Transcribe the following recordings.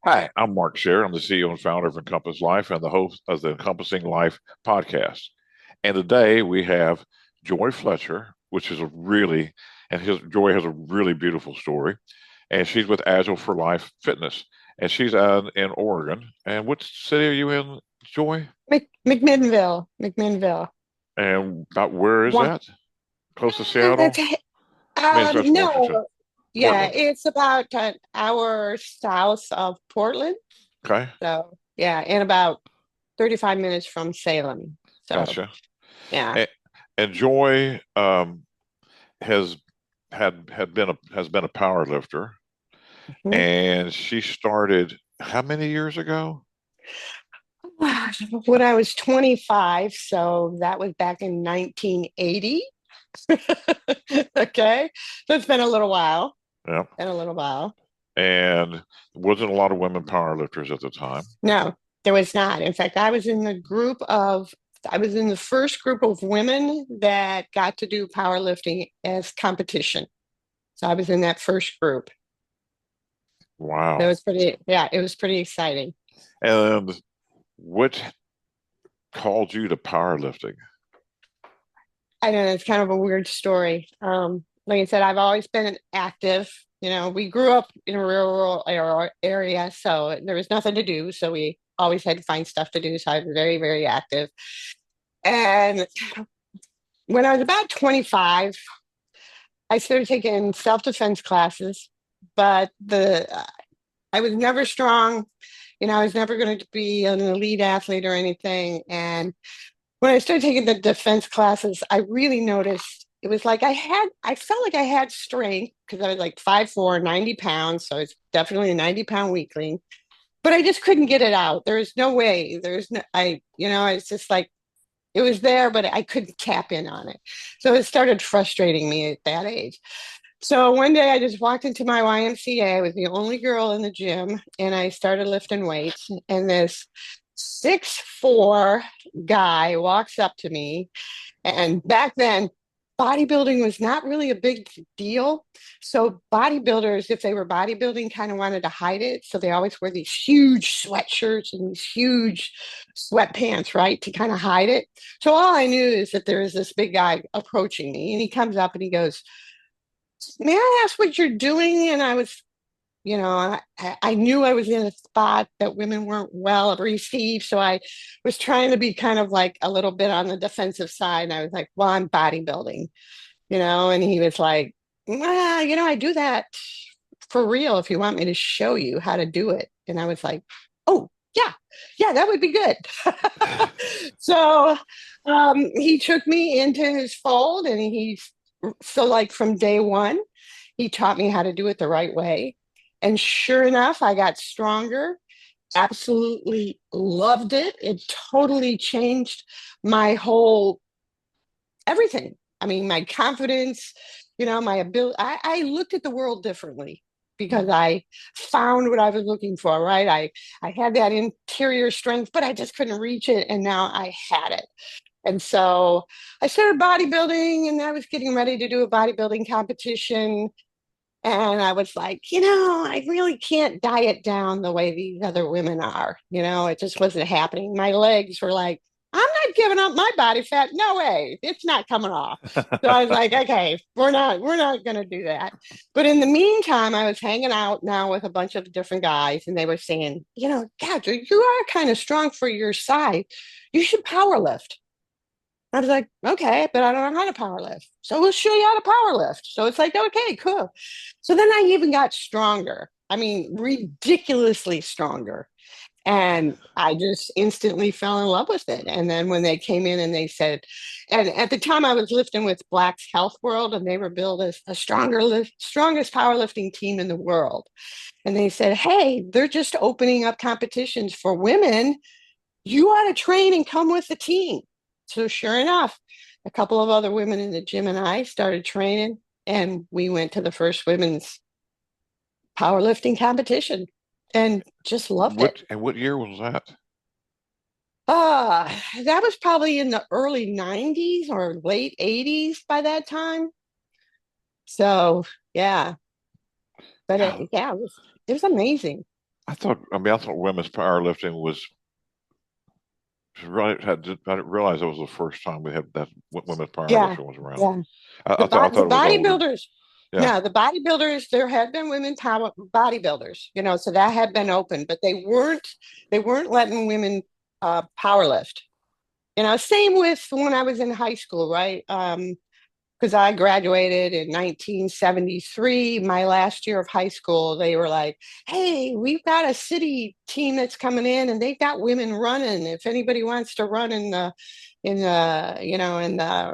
Hi, I'm Mark Scherer. I'm the CEO and founder of Encompass Life and the host of the Encompassing Life podcast. And today we have Joy Fletcher, which is a really, and Joy has a really beautiful story. And she's with Agile for Life Fitness. And she's out in Oregon. And what city are you in, Joy? McMinnville. And about where is One, that? Close to Seattle? I mean, it's Washington. no, yeah, Portland. it's about an hour south of Portland. Okay. So, yeah, and about 35 minutes from Salem. So, Gotcha. yeah. And, and Joy has has been a power lifter. Mhm. And she started how many years ago? When I was 25, so that was back in 1980. Okay. So it's been a little while. Yeah. Been a little while. And wasn't a lot of women power lifters at the time. No, there was not. In fact, I was in the first group of women that got to do powerlifting as competition. So I was in that first group. That Wow. was pretty, yeah, it was pretty exciting. And what called you to powerlifting? I know it's kind of a weird story. Like I said, I've always been active. We grew up in a area, so there was nothing to do. So we always had to find stuff to do. So I was very, very active. And when I was about 25, I started taking self-defense classes, but the I was never strong. I was never going to be an elite athlete or anything. And when I started taking the defense classes, I really noticed it was like I felt like I had strength because I was like 5'4", 90 pounds. So it's definitely a 90-pound weakling, but I just couldn't get it out. There was no way. There's no, it's just like it was there, but I couldn't tap in on it. So it started frustrating me at that age. So one day I just walked into my YMCA. I was the only girl in the gym, and I started lifting weights. And this 6'4" guy walks up to me. And back then, bodybuilding was not really a big deal. So bodybuilders, if they were bodybuilding, kind of wanted to hide it. So they always wear these huge sweatshirts and these huge sweatpants, right, to kind of hide it. So all I knew is that there was this big guy approaching me, and he comes up and he goes, "May I ask what you're doing?" And I was, I knew I was in a spot that women weren't well received. So I was trying to be kind of like a little bit on the defensive side. And I was like, well, I'm bodybuilding, and he was like, well, I do that for real if you want me to show you how to do it. And I was like, oh, yeah, yeah, that would be good. So he took me into his fold, and so like from day one, he taught me how to do it the right way. And sure enough, I got stronger. Absolutely loved it. It totally changed my whole everything. I mean, my confidence, my ability. I looked at the world differently because I found what I was looking for, right? I had that interior strength, but I just couldn't reach it. And now I had it. And so I started bodybuilding, and I was getting ready to do a bodybuilding competition. And I was like, I really can't diet down the way these other women are. It just wasn't happening. My legs were like, I'm not giving up my body fat. No way. It's not coming off. So I was like, okay, we're not going to do that. But in the meantime, I was hanging out now with a bunch of different guys, and they were saying, God, you are kind of strong for your size. You should power lift. I was like, okay, but I don't know how to power lift. So we'll show you how to power lift. So it's like, okay, cool. So then I even got stronger. I mean, ridiculously stronger. And I just instantly fell in love with it. And then when they came in and they said, and at the time I was lifting with Black's Health World, and they were billed as a strongest powerlifting team in the world. And they said, hey, they're just opening up competitions for women. You ought to train and come with the team. So sure enough, a couple of other women in the gym and I started training, and we went to the first women's powerlifting competition and just loved it. What year was that? Uh, that was probably in the early 90s or late 80s by that time. So yeah, but God, yeah, it was amazing. I thought women's powerlifting was right. I didn't realize that was the first time we had that women's Yeah, powerlifting was around. yeah. I The thought it was older. bodybuilders, Yeah. no, the bodybuilders, there had been women bodybuilders, so that had been open, but they weren't letting women power lift. Same with when I was in high school, right? Because I graduated in 1973, my last year of high school, they were like, "Hey, we've got a city team that's coming in, and they've got women running. If anybody wants to run in the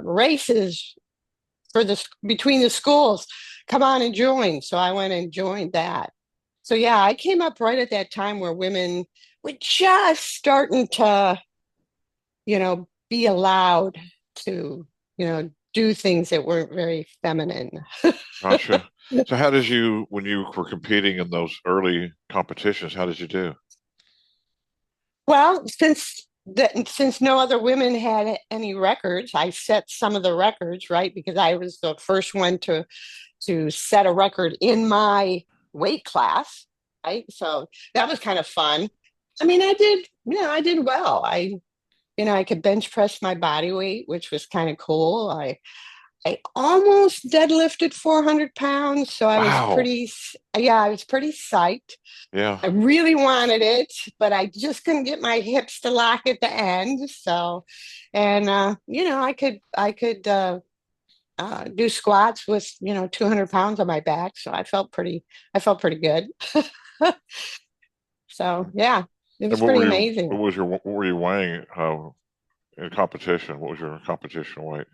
races for this between the schools, come on and join." So I went and joined that. So yeah, I came up right at that time where women were just starting to, be allowed to, do things that weren't very feminine. Gotcha. So how did you, when you were competing in those early competitions, how did you do? Well, since no other women had any records, I set some of the records, right? Because I was the first one to set a record in my weight class, right? So that was kind of fun. I mean, I did well. I could bench press my body weight, which was kind of cool. I almost deadlifted 400 pounds, so Wow. I was pretty psyched. Yeah. I really wanted it, but I just couldn't get my hips to lock at the end. So, and I could do squats with 200 pounds on my back, so I felt pretty good. So yeah, it And was pretty what amazing. was your, what were you weighing in competition? What was your competition weight?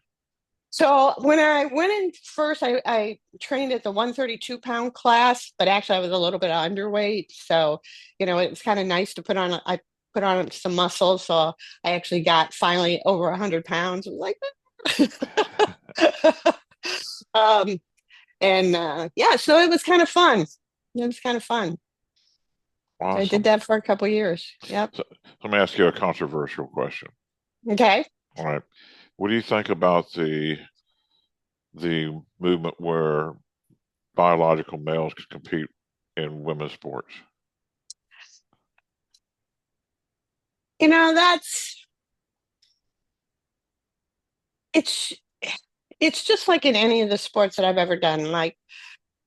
So when I went in first, I trained at the 132-pound class, but actually I was a little bit underweight. So, it was kind of nice to I put on some muscle. So I actually got finally over 100 pounds. It was like, um, and yeah, so it was kind of fun. It was kind of fun. So I did Awesome. that for a couple years. Yep. So let me ask you a controversial question. Okay. All right. What do you think about the movement where biological males can compete in women's sports? That's it's it's just like in any of the sports that I've ever done. Like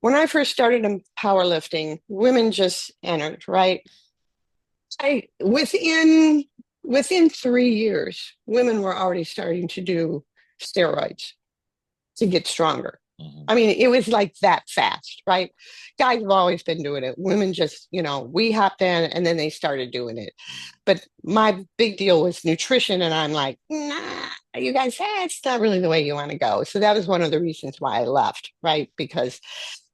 when I first started in powerlifting, women just entered, right? I within 3 years, women were already starting to do steroids to get stronger. Hmm. I mean, it was like that fast, right? Guys have always been doing it. Women just, we hopped in and then they started doing it. But my big deal was nutrition. And I'm like, nah, you guys, it's not really the way you want to go. So that was one of the reasons why I left, right?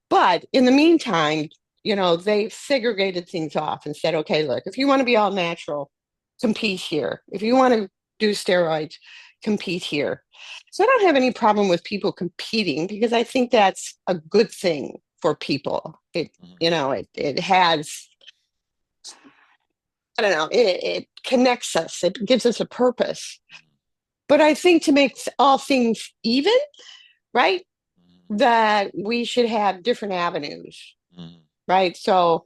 But in the meantime, they segregated things off and said, okay, look, if you want to be all natural, compete here. If you want to do steroids, compete here. So I don't have any problem with people competing because I think that's a good thing for people. It has, I don't know, it connects us. It gives us a purpose. But I think to make all things even, right, that we should have different avenues, Hmm. right? So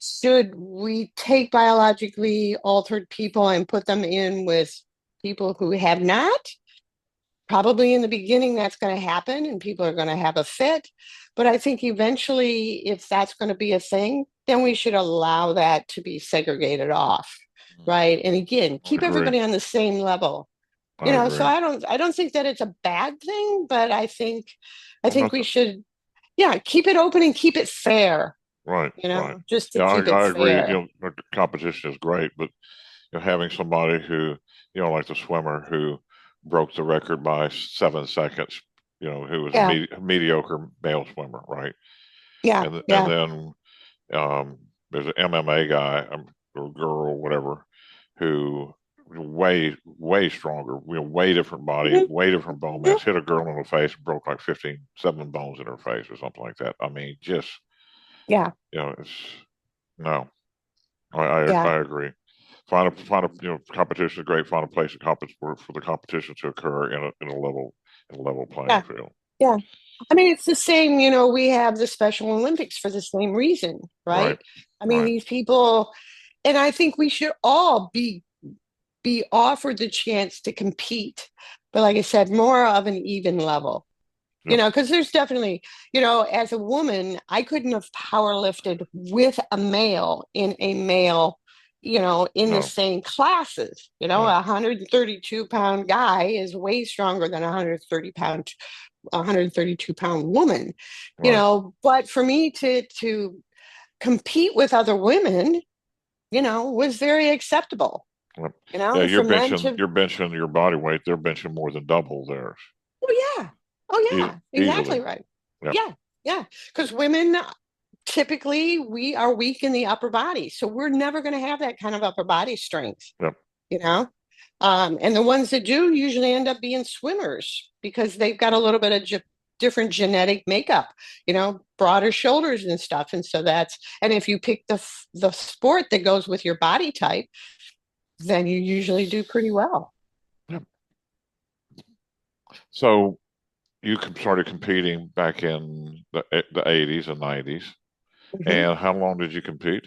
should we take biologically altered people and put them in with people who have not? Probably in the beginning, that's going to happen and people are going to have a fit. But I think eventually, if that's going to be a thing, then we should allow that to be segregated off. Right. And again, I keep agree. everybody on the same level. I So agree. I don't think that it's a bad thing, but I I'm think not we should, yeah, keep it open and keep it fair, right, right. just to Yeah, keep it I agree. fair. The competition is great, but having somebody who, like the swimmer who broke the record by 7 seconds, who was a Yeah. mediocre male swimmer, right? Yeah. And Yeah. then there's an MMA guy or girl, whatever, who way stronger, way different body, Mhm. way different bone Mhm. mass. Hit a girl in the face, broke like 7 bones in her face or something like that. I mean, just Yeah. it's no. Yeah. I agree. Find a competition is great. Find a place for the competition to occur in a level playing Yeah. field. Yeah. I mean, it's the same, we have the Special Olympics for the same reason, Right. right? I mean, Right. these people, and I think we should all be offered the chance to compete, but like I said, more of an even level. Yep. Because there's definitely, as a woman, I couldn't have power lifted with a male in a male, in the No. same classes. A No. 132-pound guy is way stronger than a 132-pound woman, Right. but for me to compete with other women, was very acceptable, Yep. Yeah, for men to, you're benching your body weight. They're benching more than double theirs. oh yeah, oh yeah, exactly Easily. right. Yep. Yeah, yeah. Because women typically we are weak in the upper body. So we're never going to have that kind of upper body strength, Yep. you know? And the ones that do usually end up being swimmers because they've got a little bit of different genetic makeup, broader shoulders and stuff. And so and if you pick the sport that goes with your body type, then you usually do pretty well. Yep. So started competing back in the 80s and 90s. Mhm. And how long did you compete?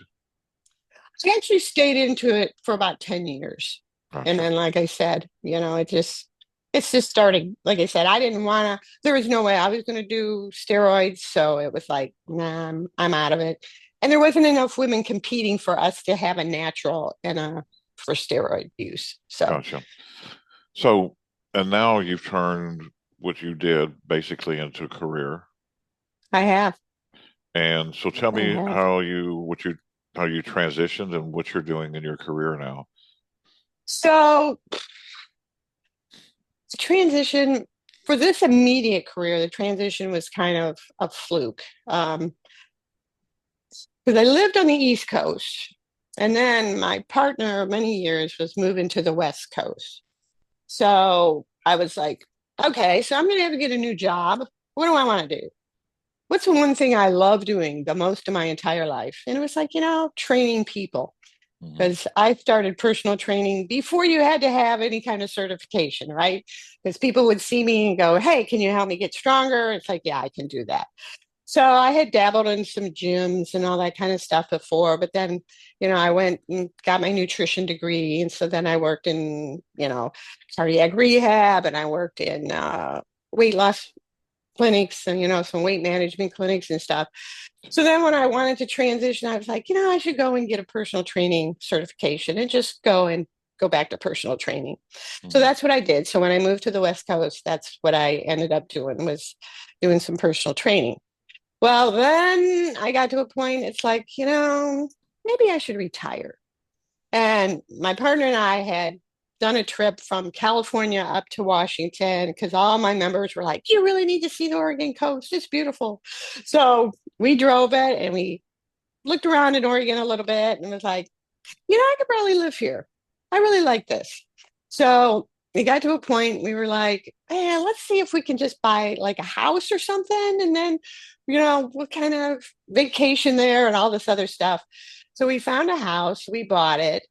I actually stayed into it for about 10 years. And Gotcha. then, like I said, it's just starting. Like I said, I didn't want to, there was no way I was going to do steroids. So it was like, nah, I'm out of it. And there wasn't enough women competing for us to have a natural and for steroid use. So Gotcha. So, and now you've turned what you did basically into a career. I have, And so tell I me have. how you transitioned and what you're doing in your career now. So the transition for this immediate career, the transition was kind of a fluke. Because I lived on the East Coast. And then my partner of many years was moving to the West Coast. So I was like, okay, so I'm going to have to get a new job. What do I want to do? What's the one thing I love doing the most of my entire life? And it was like, training people. Hmm. Because I started personal training before you had to have any kind of certification, right? Because people would see me and go, hey, can you help me get stronger? It's like, yeah, I can do that. So I had dabbled in some gyms and all that kind of stuff before, but then, I went and got my nutrition degree. And so then I worked in, cardiac rehab and I worked in weight loss clinics and, some weight management clinics and stuff. So then when I wanted to transition, I was like, I should go and get a personal training certification and just go back to personal training. So Hmm. that's what I did. So when I moved to the West Coast, that's what I ended up doing was doing some personal training. Well, then I got to a point, it's like, maybe I should retire. And my partner and I had done a trip from California up to Washington because all my members were like, you really need to see the Oregon coast. It's beautiful. So we drove it and we looked around in Oregon a little bit and was like, I could probably live here. I really like this. So we got to a point we were like, hey, let's see if we can just buy like a house or something. And then, we'll kind of vacation there and all this other stuff. So we found a house, we bought it.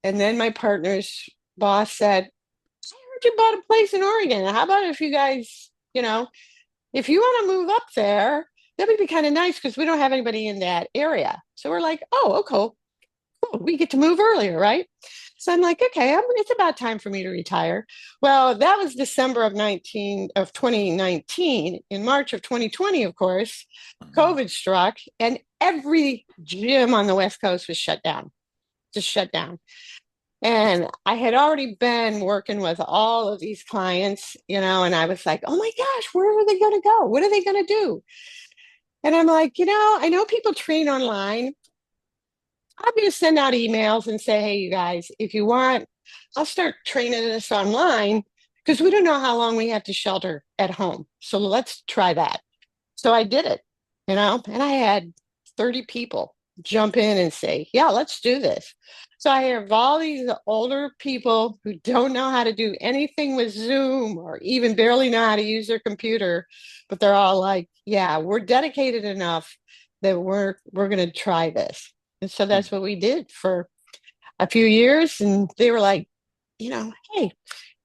And then my partner's boss said, I heard you bought a place in Oregon. How about if you guys, if you want to move up there, that would be kind of nice because we don't have anybody in that area. So we're like, oh, okay, cool. We get to move earlier, right? So I'm like, okay, it's about time for me to retire. Well, that was December of 2019. In March of 2020, of course, Hmm. COVID struck, and every gym on the West Coast was shut down, just shut down. And I had already been working with all of these clients, and I was like, oh my gosh, where are they going to go? What are they going to do? And I'm like, I know people train online. I'm going to send out emails and say, hey, you guys, if you want, I'll start training this online because we don't know how long we have to shelter at home. So let's try that. So I did it, and I had 30 people jump in and say, yeah, let's do this. So I have all these older people who don't know how to do anything with Zoom or even barely know how to use their computer, but they're all like, yeah, we're dedicated enough that we're going to try this. And so that's what we did for a few years. And they were like, hey,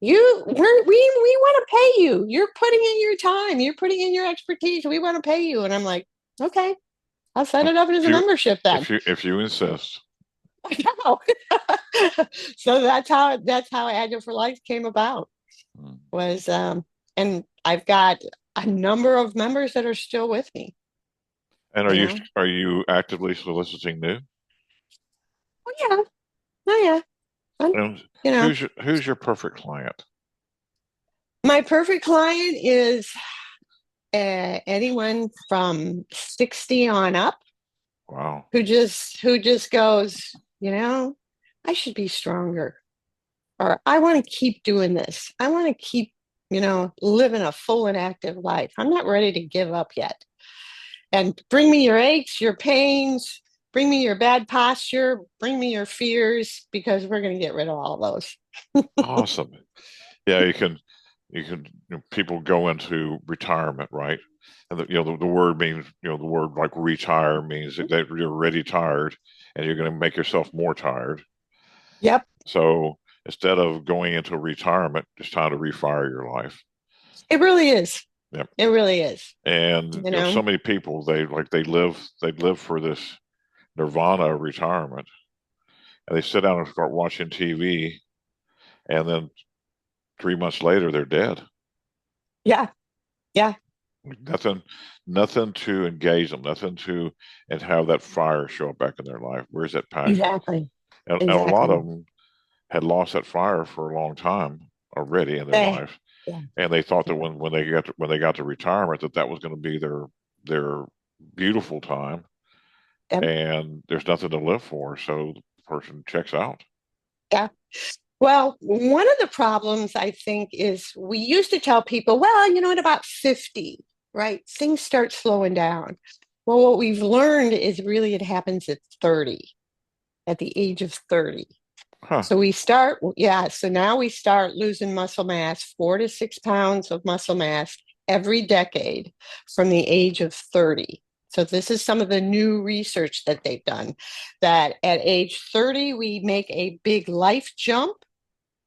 we want to pay you. You're putting in your time. You're putting in your expertise. We want to pay you. And I'm like, okay, I'll set it up as If a you membership then. if you insist. I know. So that's how Agile for Life came about. Mm. Was and I've got a number of members that are still with me. And You know. are you actively soliciting new? Oh yeah. Oh yeah. I'm, And you know, who's your perfect client? my perfect client is anyone from 60 on up Wow. who just goes, I should be stronger, or I want to keep doing this. I want to keep, living a full and active life. I'm not ready to give up yet. And bring me your aches, your pains, bring me your bad posture, bring me your fears, because we're going to get rid of all those. Awesome. Yeah, people go into retirement, right? And the word means, the word like retire means that you're already tired and you're going to make yourself more tired. Yep, So instead of going into retirement, it's time to refire your life. it really is. Yep. It really is. And so many people they live for this nirvana of retirement, and they sit down and start watching TV, and then 3 months later they're dead. Yeah, yeah, Nothing, nothing to engage them, nothing to and have that fire show up back in their life. Where's that passion? exactly, And a lot exactly. of them had lost that fire for a long time already in their Eh, life, yeah, and they thought that yeah, when they got to retirement that was going to be their beautiful time, yep, and there's nothing to live for, so the person checks out. yeah. Well, one of the problems I think is we used to tell people, well, at about 50, right? Things start slowing down. Well, what we've learned is really it happens at 30, at the age of 30. Huh. So we start, yeah. So now we start losing muscle mass, 4 to 6 pounds of muscle mass every decade from the age of 30. So this is some of the new research that they've done, that at age 30, we make a big life jump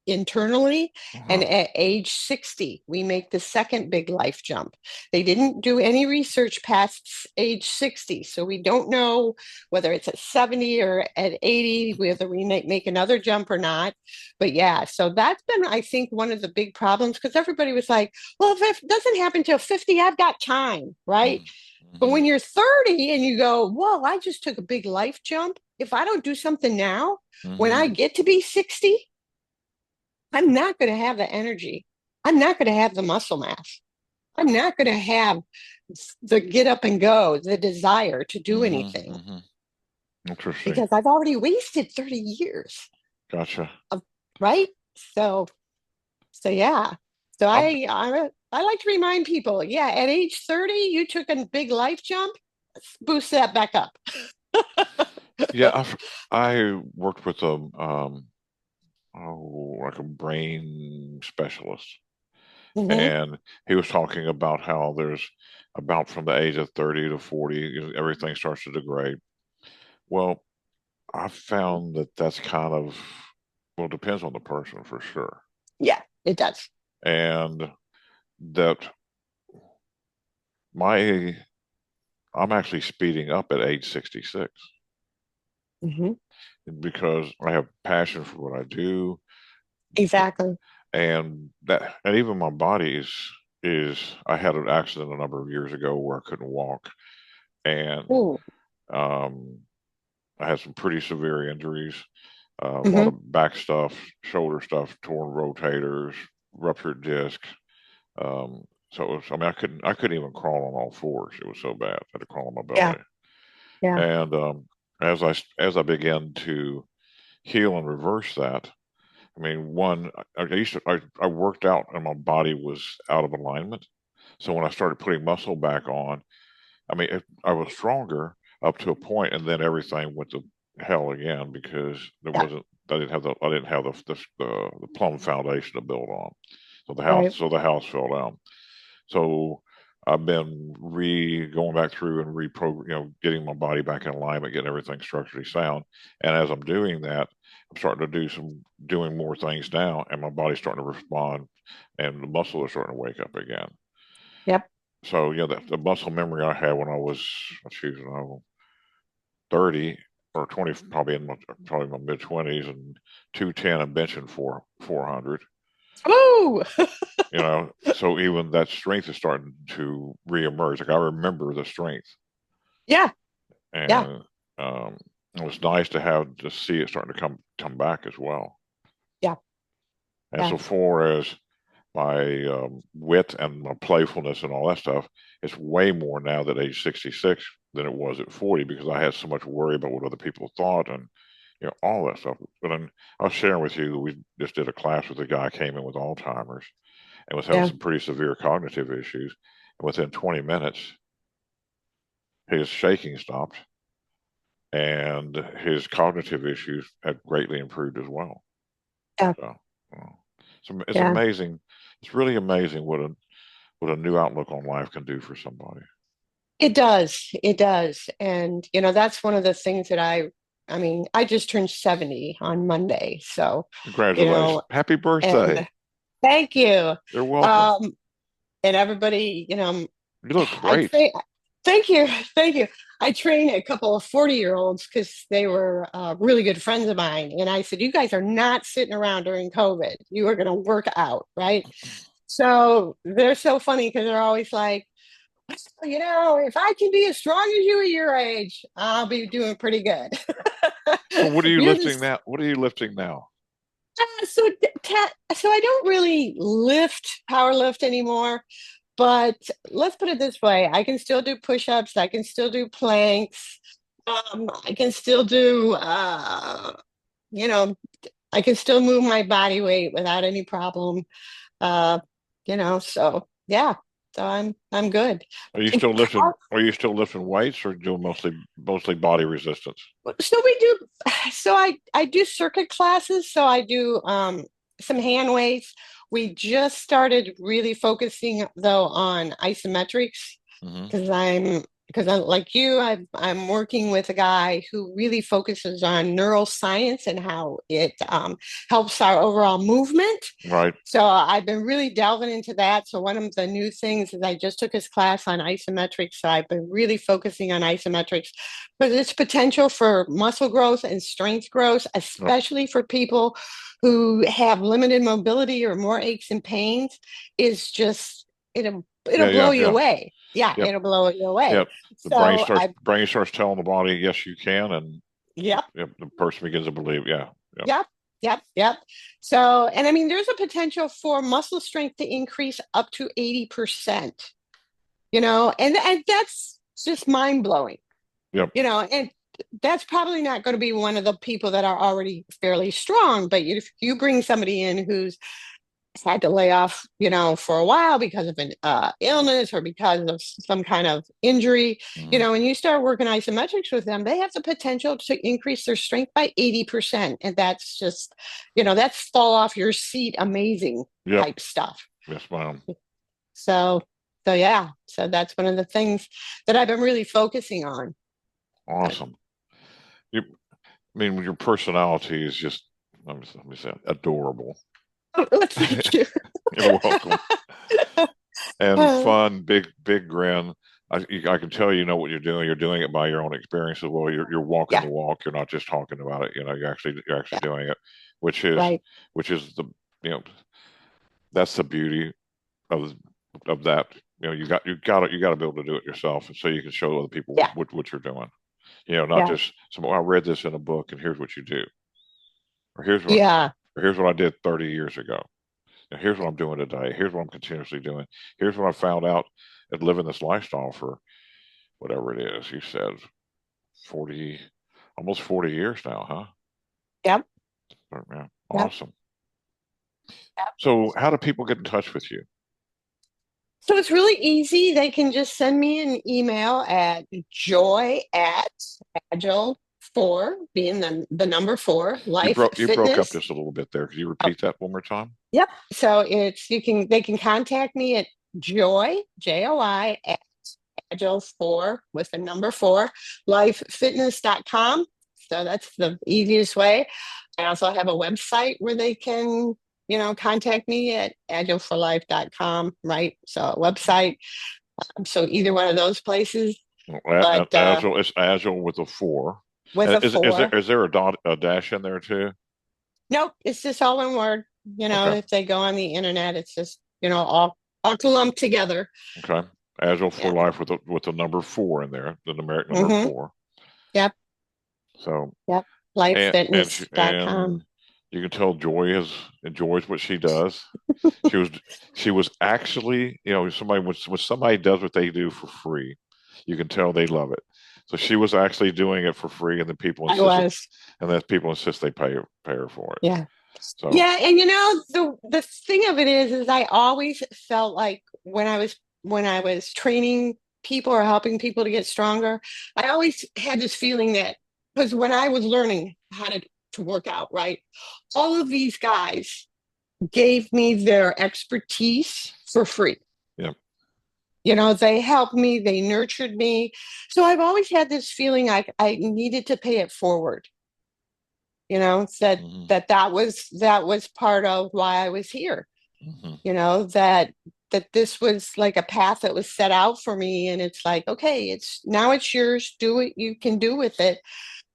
internally. And Uh-huh. at age 60, we make the second big life jump. They didn't do any research past age 60. So we don't know whether it's at 70 or at 80, whether we make another jump or not. But yeah, so that's been, I think, one of the big problems, because everybody was like, well, if it doesn't happen till 50, I've got time, right? But Mm-hmm. when you're 30 and you go, whoa, I just took a big life jump. If I don't do something now, when I Mm-hmm. get to be 60, I'm not going to have the energy. I'm not going to have the muscle mass. I'm not going to have the get up and go, the desire to do Mm-hmm. anything, Mm-hmm. Interesting. because I've already wasted 30 years Gotcha. of, right? So, so yeah. So I'm, I like to remind people, yeah, at age 30, you took a big life jump. Let's boost that back up. yeah, I worked with like a brain specialist, Hmm. and he was talking about how there's about from the age of 30 to 40, everything starts to degrade. Well, I found that that's kind of, well, it depends on the person for sure. Yeah, it does. And that my, I'm actually speeding up at age 66 Hmm. because I have passion for what I do. Exactly. And even my body is I had an accident a number of years ago where I couldn't walk, and Ooh. um, I had some pretty severe injuries, a lot Hmm. of back stuff, shoulder stuff, torn rotators, ruptured disc. So it was, I mean, I couldn't even crawl on all fours. It was so bad. I had to crawl on my Yeah. belly. Yeah. And as I began to heal and reverse that, I mean, I worked out and my body was out of alignment. So when I started putting muscle back on, I mean, I was stronger up to a point, and then everything went to hell again because Yeah. I didn't have the plumb foundation to build on. Right. So the house fell down. So I've been going back through and getting my body back in alignment, getting everything structurally sound. And as I'm doing that, I'm starting to doing more things now, and my body's starting to respond, and the muscle is starting to wake up again. Yep. So, the muscle memory I had when I was, I 30 or 20, probably my mid 20s, and 210 and benching 400. Oh, So even that strength is starting to reemerge. Like I remember the strength, yeah. Yeah. and it was nice to see it starting to come back as well. Yeah. And Yeah. so far as my wit and my playfulness and all that stuff, it's way more now at age 66 than it was at 40, because I had so much worry about what other people thought, and all that stuff. But I was sharing with you, we just did a class with a guy who came in with Alzheimer's and was having Yeah. some pretty severe cognitive issues. And within 20 minutes, his shaking stopped, and his cognitive issues had greatly improved as well. Yeah. So, it's Yeah. amazing. It's really amazing what a new outlook on life can do for somebody. It does. It does. And, that's one of the things that I mean, I just turned 70 on Monday. So, Congratulations. Happy birthday. and thank you. You're welcome. Um, and everybody, You look I great. train, thank you. Thank you. I train a couple of 40-year-olds because they were really good friends of mine. And I said, you guys are not sitting around during COVID. You are going to work out, right? So they're so funny because they're always like, if I can be as strong as you at your age, I'll be doing pretty good. Well, what are you You're lifting just now? What are you lifting now? so I don't really power lift anymore. But let's put it this way: I can still do push-ups. I can still do planks. I can still do, you know, I can still move my body weight without any problem. Uh, so yeah, so I'm good. Are you And still lifting? Are you still lifting weights, or doing mostly body resistance? so we do so I do circuit classes, so I do some hand weights. We just started really focusing though on isometrics Mm-hmm. because I like you, I'm working with a guy who really focuses on neuroscience and how it helps our overall movement. Right. So I've been really delving into that. So one of the new things is I just took his class on isometrics. So I've been really focusing on isometrics, but its potential for muscle growth and strength growth, Yep. especially for people who have limited mobility or more aches and pains, is just it'll Yeah. blow Yeah. you Yeah. away. Yeah, Yep. it'll blow you away. Yep. The So I brain starts telling the body, yes, you can, and yep, the person begins to believe, yeah. Yep. yep, yep, yep. So and I mean there's a potential for muscle strength to increase up to 80%. And that's just mind blowing. Yep. And that's probably not going to be one of the people that are already fairly strong, but if you bring somebody in who's had to lay off, for a while because of an illness or because of some kind of injury, Mm-hmm. and you start working isometrics with them, they have the potential to increase their strength by 80%. And that's just, that's fall off your seat, amazing Yep. type stuff. Yes, ma'am. So, so yeah, so that's one of the things that I've been really focusing on. Awesome. You, I mean, your personality is just, let me say, adorable. Thank you. You're welcome. And fun, big grin. I can tell you know what you're doing. You're doing it by your own experience as well. You're walking Yeah, the walk. You're not just talking about it. You're actually yeah, doing it, which is right. the you know that's the beauty of that. You got to be able to do it yourself, so you can show other people Yeah, what you're doing. Not yeah, just I read this in a book and here's what you do, or here's what yeah, or here's what I did 30 years ago. And here's what I'm doing today. Here's what I'm continuously doing. Here's what I found out at living this lifestyle for whatever it is. You said 40, almost 40 years now, huh? yep, Yeah, yep, awesome. yep. So, how do people get in touch with you? So it's really easy. They can just send me an email at joy at agile four, being the number four, life You broke up fitness. just a little bit there. Could you Oh, repeat that one more time? yep. So they can contact me at Joy, Joi, at Agile 4 with the number 4, lifefitness.com. So that's the easiest way. I also have a website where they can, contact me at agileforlife.com, right? So a website. So either one of those places, but Agile, it's Agile with a 4. with And a 4. is there a dash in there too? Nope, it's just all one word. Okay. If they go on the internet, it's just, all lumped together. Okay. Agile for Yeah. Life with the number 4 in there, the numeric number Mm-hmm. 4. Yep. So Yep. and Lifefitness.com. you can tell Joy enjoys what she does. She was she was actually, somebody when somebody does what they do for free, you can tell they love it. So she was actually doing it for free, and then I was. people insist they pay her for it. Yeah. So Yeah, and the thing of it is I always felt like when I was training people or helping people to get stronger, I always had this feeling that because when I was learning how to work out, right, all of these guys gave me their expertise for free. yeah. They helped me, they nurtured me. So I've always had this feeling like I needed to pay it forward. Said Mm-hmm. that was part of why I was here. Mm-hmm. That this was like a path that was set out for me, and it's like, okay, it's yours. Do what you can do with it.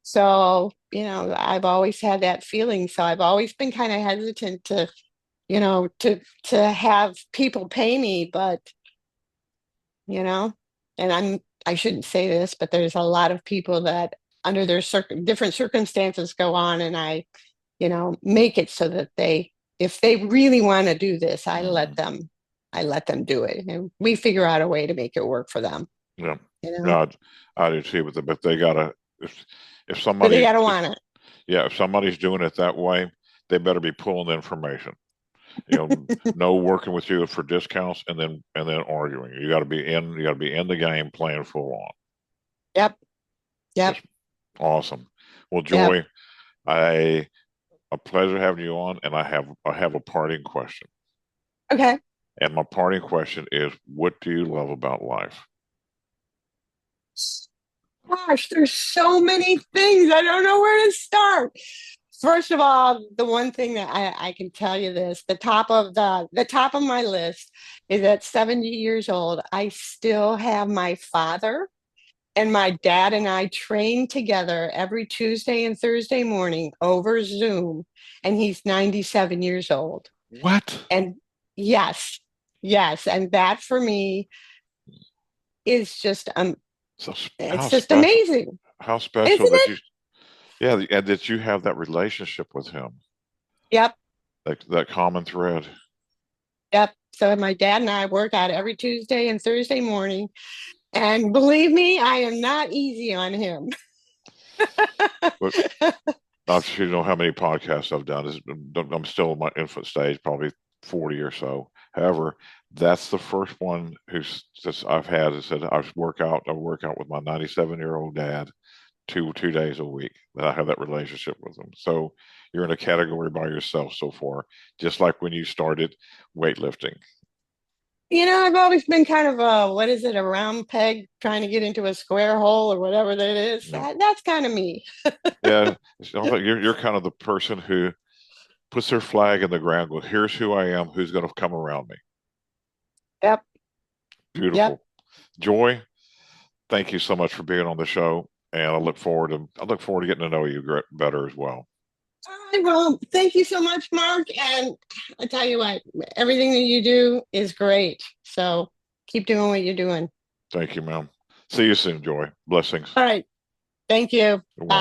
So, I've always had that feeling. So I've always been kind of hesitant to, to have people pay me, but and I shouldn't say this, but there's a lot of people that under their different circumstances go on, and I, make it so that if they really want to do this, Mm-hmm. I let them do it, and we figure out a way to make it work for them. Yeah. You know, No, I do too, but they gotta if but they somebody gotta want it. yeah, if somebody's doing it that way, they better be pulling the information. No working with you for discounts and then arguing. You got to be in the game playing full on. Yep, yep, Just awesome. Well, yep. Joy, I a pleasure having you on, and I have a parting question. Okay. And my parting question is, what do you love about life? Gosh, there's so many things. I don't know where to start. First of all, the one thing that I can tell you this, the top of my list is at 70 years old, I still have my father and my dad and I train together every Tuesday and Thursday morning over Zoom, and he's 97 years old. What? And yes, yes, and that for me is just So it's how just special? amazing, How special isn't that it? you yeah, and that you have that relationship with him, Yep. that common thread. Yep. So my dad and I work out every Tuesday and Thursday morning. And believe me, I am not easy on him. But I'm sure you know how many podcasts I've done. I'm still in my infant stage, probably 40 or so. However, that's the first one I've had that said I work out with my 97-year-old dad two days a week. That I have that relationship with him. So you're in a category by yourself so far, just like when you started weightlifting. I've always been kind of what is it, a round peg trying to get into a square hole or whatever that is. You know, That's kind of me. yeah, it sounds like you're kind of the person who puts their flag in the ground. Goes, here's who I am. Who's going to come around me? Yep. Yep. Beautiful. Joy, thank you so much for being on the show, and I look forward to getting to know you better as well. All right. Well, thank you so much, Mark. And I tell you what, everything that you do is great. So keep doing what you're doing. Thank you, ma'am. See you soon, Joy. Blessings. All right. Thank you. You're welcome. Bye.